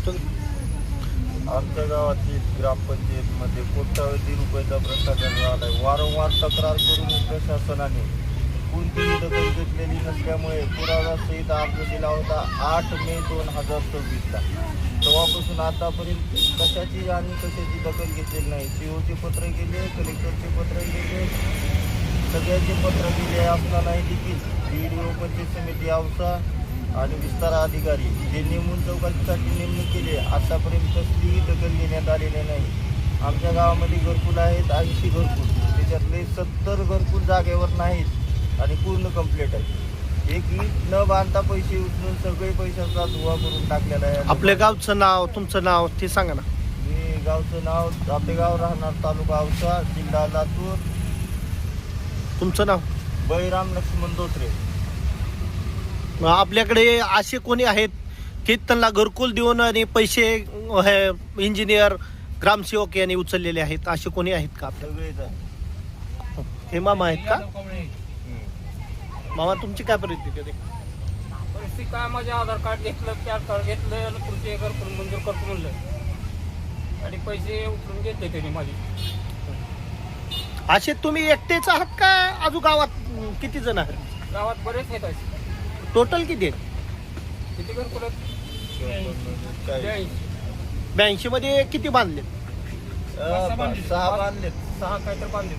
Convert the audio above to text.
आमच्या गावातील ग्रामपंचायतीमध्ये कोट्यावधी रुपयाचा भ्रष्टाचार झाला आहे. वारंवार तक्रार करून प्रशासनाने कोणतीही दखल घेतलेली नसल्यामुळे पुराव्यासहित अर्ज दिला होता 8 मे 2026ला. तेव्हापासून आतापर्यंत कशाची आणि कशाची दखल घेतलेली नाही. COचे पत्र गेले, कलेक्टरचे पत्र गेले, सगळ्यांचे पत्र दिले असतानाही देखील BDO पंचायत समिती औसा आणि विस्तार अधिकारी जे नेमून चौकशीसाठी नेमणूक केली आतापर्यंत कसलीही दखल घेण्यात आलेली नाही. आमच्या गावामध्ये घरकुल आहेत 80 घरकुल, त्याच्यातले 70 घरकुल जागेवर नाहीत आणि पूर्ण कंप्लीट आहे. एक ईट न बांधता पैसे उचलून सगळे पैशाचा धुवा करून टाकलेला आहे. आपल्या गावचं नाव, तुमचं नाव ते सांगा ना. मी गावचं नाव आपेगाव, राहणार तालुका औसा, जिल्हा लातूर. तुमचं नाव? बळीराम लक्ष्मण धोत्रे. आपल्याकडे असे कोणी आहेत की त्यांना घरकुल देऊन आणि पैसे इंजिनियर, ग्रामसेवक यांनी उचललेले आहेत, असे कोणी आहेत का आपल्याकडे? सगळेच आहे. हे मामा आहेत का? मामा तुमची काय परिस्थिती आहे? परिस्थिती काय, माझे आधार कार्ड घेतलं, पॅन कार्ड घेतलं आणि पुढचे घरकुल मंजूर करतो म्हणलं आणि पैसे उचलून घेतले त्यांनी माझे. असे तुम्ही एकटेच आहात का अजून गावात किती जण आहेत? गावात बरेच आहेत असे. टोटल किती आहेत? किती घरकुल आहेत? 82 मध्ये किती बांधले? 6 बांधले. 6 काहीतरी बांधले.